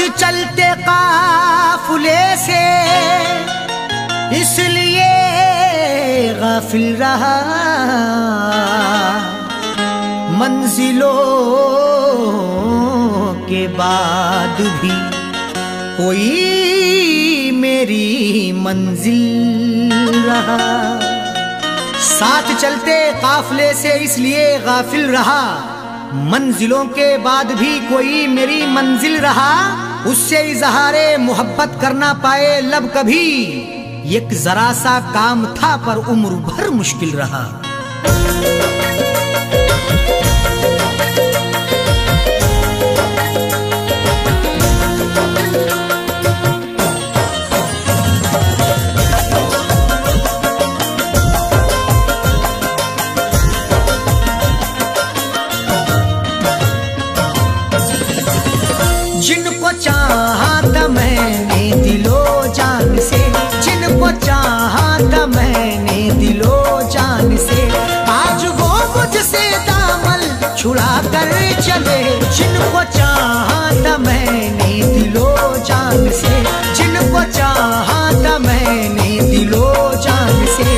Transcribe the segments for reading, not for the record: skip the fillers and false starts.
चलते काफिले से इसलिए गाफिल रहा, मंजिलों के बाद भी कोई मेरी मंजिल रहा। साथ चलते काफिले से इसलिए गाफिल रहा, मंजिलों के बाद भी कोई मेरी मंजिल रहा। उससे इजहारे मोहब्बत करना पाए लब कभी, एक जरा सा काम था पर उम्र भर मुश्किल रहा। जिनको चाहा था मैंने दिलो जान से, जिनको चाहा था मैंने दिलो जान से, आज वो मुझसे दामन छुड़ा कर चले। जिनको चाहा था मैंने दिलो जान से, जिनको चाहा था मैंने दिलो जान से,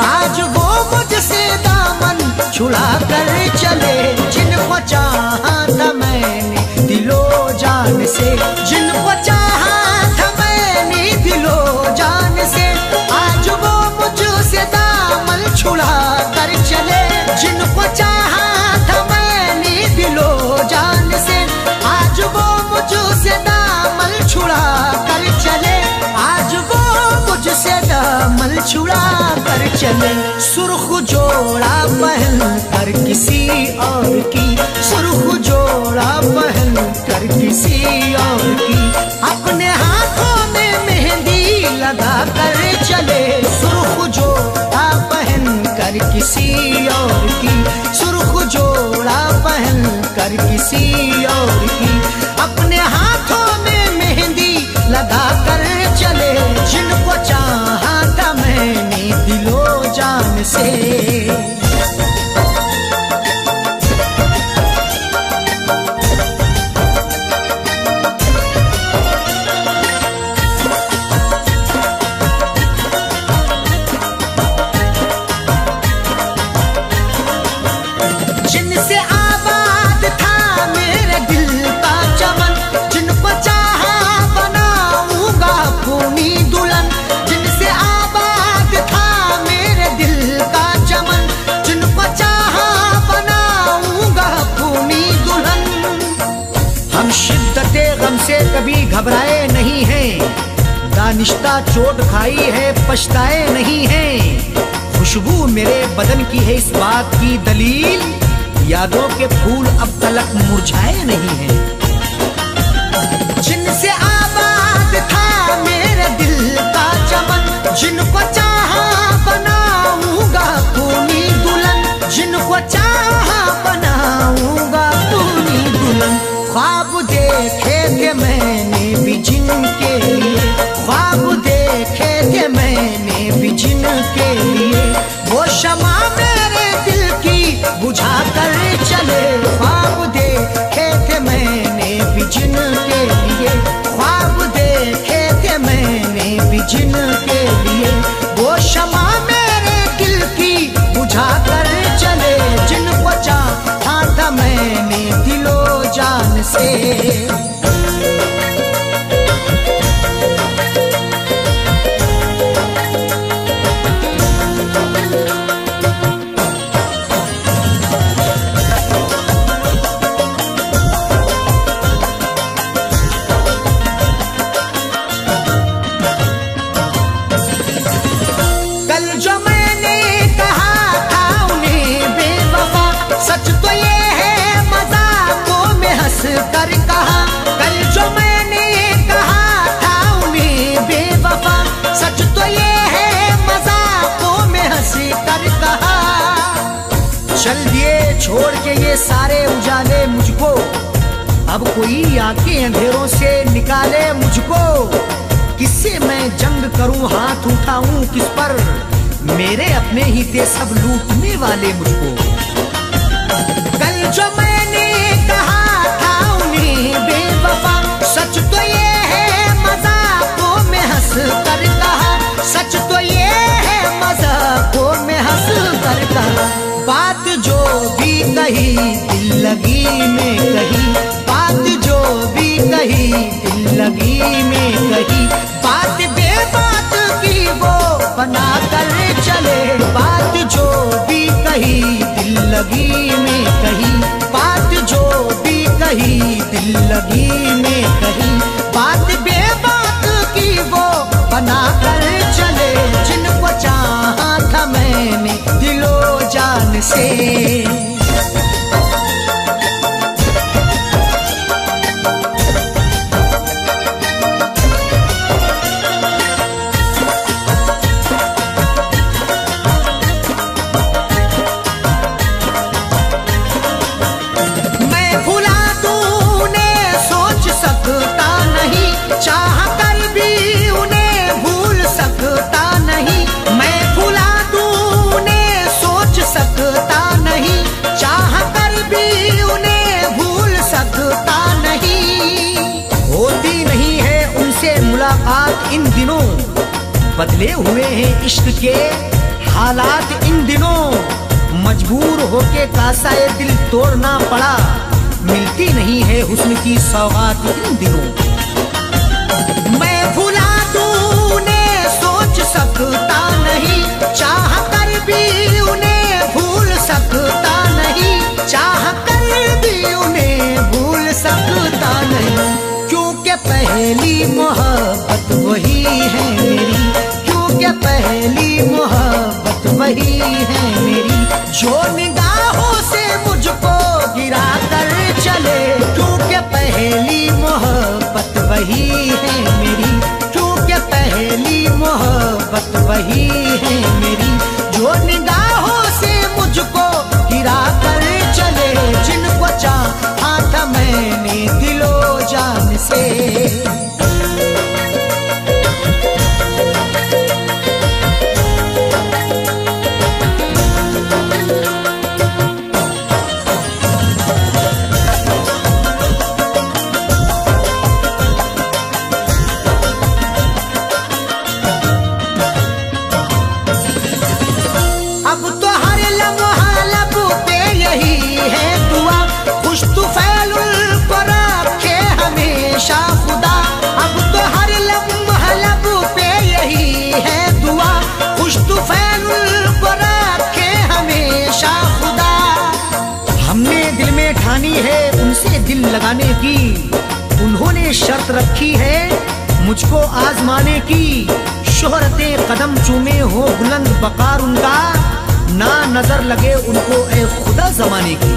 आज वो मुझसे दामन छुड़ा कर चले। जिनको चाहा था मैंने दिलो जान से, जिनको चाहा था मैंने दिलो जान से, आज वो मुझसे दामन छुड़ा कर चले। जिनको चाहा था मैंने दिलो जान से, आज वो मुझसे दामन छुड़ा कर चले। आज वो मुझसे दामन छुड़ा कर चले। सुर्ख जोड़ा पहन कर किसी और की, सुर्ख जोड़ा पहन कर किसी और की, अपने हाथों में मेहंदी लगा कर चले। सुर्ख जोड़ा पहन कर किसी और की, सुर्ख जोड़ा पहन कर किसी और की, अपने हाथों में मेहंदी लगा कर चले। जिनको चाहा था मैंने दिलो जान से। जिनसे आबाद था मेरे दिल का चमन, जिनको चाहा बनाऊंगा अपनी दुल्हन। जिनसे आबाद था मेरे दिल का चमन, जिनको चाहा बनाऊंगा अपनी दुल्हन। हम शिद्दते गम से कभी घबराए नहीं हैं, दानिश्ता चोट खाई है पछताए नहीं हैं। खुशबू मेरे बदन की है इस बात की दलील, यादों के फूल अब तलक मुरझाए नहीं हैं। जिनसे आबाद था मेरे दिल का चमन, जिनको चाहा बनाऊंगा अपनी दुल्हन। जिनको चाहा बनाऊंगा अपनी दुल्हन। ख्वाब देखे थे मैंने भी जिनके लिए, ख्वाब देखे थे मैंने भी जिनके लिए, वो शमा मेरे दिल की बुझा कर चले। ख्वाब देखे थे मैंने भी जिनके लिए, ख्वाब देखे थे मैंने भी जिनके लिए, वो शमा मेरे दिल की बुझा कर चले। जिनको चाहा था मैंने दिलो जान से। सच तो ये है मजाकों में हंस कर कहा, कल जो मैंने कहा था उन्हें बेवफा। सच तो ये है मजाकों में हंस कर कहा। चल दिए छोड़ के ये सारे उजाले मुझको, अब कोई आके अंधेरों से निकाले मुझको। किससे मैं जंग करूं, हाथ उठाऊं किस पर, मेरे अपने ही थे सब लूटने वाले मुझको। कल जो मैंने कहा था उन्हें बेवफा, सच सच तो ये है मजाकों में हंस कर कहा, सच तो ये है मजाकों में हंस कर कहा। बात जो भी कही दिल लगी में कही, बात जो भी कही दिल लगी में कही। बात बेबात की वो बना कर चले, बात जो भी कही दिल लगी में कही, बात जो भी कही दिल लगी में कही। बात बेबात की वो बना कर चले, जिनको चाहा था मैंने दिलो जान से। चाह कर भी उन्हें भूल सकता नहीं, मैं भुला दूं उन्हें सोच सकता नहीं, चाह कर भी उन्हें भूल सकता नहीं। होती नहीं है उनसे मुलाकात इन दिनों, बदले हुए हैं इश्क के हालात इन दिनों। मजबूर होके कासाए दिल तोड़ना पड़ा, मिलती नहीं है हुस्न की सौगात इन दिनों। मैं भुला दूं उन्हें सोच सकता नहीं, चाह कर भी उन्हें भूल सकता नहीं, चाह कर भी उन्हें भूल सकता नहीं। क्योंकि पहली मोहब्बत वही है मेरी, क्योंकि पहली मोहब्बत वही है मेरी, जो निगाहों से मुझको गिरा कर चले। क्योंकि पहली मोहब्बत वही है मेरी, क्योंकि पहली मोहब्बत वही है मेरी, जो निगाहों से मुझको गिरा कर चले। जिनको चाहा था मैंने दिलो जान से। अब तो हर लम्हा लब पे यही है दुआ, खुश तुफैलुल को रखे हमेशा खुदा। अब तो हर लम्हा लब पे यही है दुआ, खुश तुफैलुल को रखे हमेशा खुदा। हमने दिल में ठानी है उनसे दिल लगाने की, उन्होंने शर्त रखी है मुझको आजमाने की। शोहरते कदम चूमे हो बुलंद बकार उनका, ना नजर लगे उनको ए खुदा जमाने की।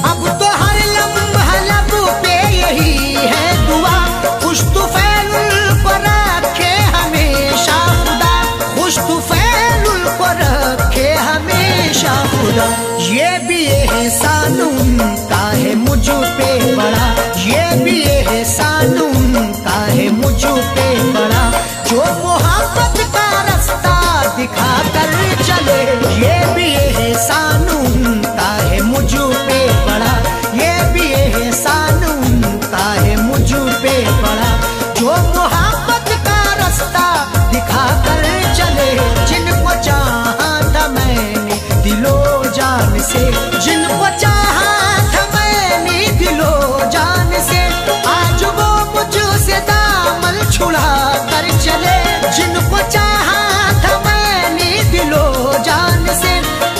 अब तो हर लम्हा लब पे यही है दुआ, खुश तुफैलुल को रखे हमेशा खुदा, खुश तुफैलुल को रखे हमेशा खुदा। ये भी एहसान उनका है मुझ पे बड़ा, ये भी एहसान उनका है मुझ पे बड़ा, जो मोहब्बत का रास्ता दिखा कर चले। ये भी एहसान उनका है मुझ पे बड़ा, ये भी एहसान उनका है मुझ पे बड़ा, जो मोहब्बत का रास्ता दिखा कर चले। जिनको चाहा था मैंने दिलो जान से, जिनको चाहा था मैंने दिलो जान से, आज वो मुझसे दामन छुड़ा कर चले। जिनको चाहा था मैंने दिलो जान से,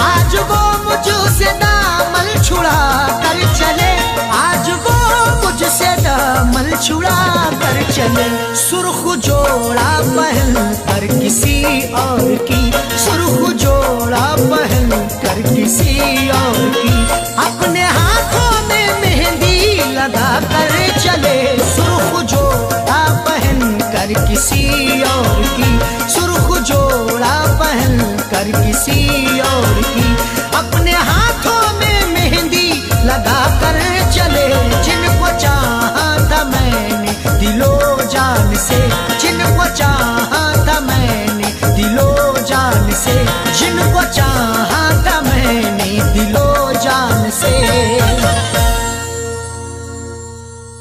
आज वो मुझसे दामन छुड़ा कर चले, आज वो मुझसे दामन छुड़ा कर चले। सुर्ख जोड़ा पहन कर किसी और की, सुर्ख जोड़ा पहन कर किसी और की, अपने हाथों में मेहंदी लगा कर चले। सुर्ख जोड़ा पहन कर किसी और की, सुर्ख जोड़ा पहन कर किसी और की,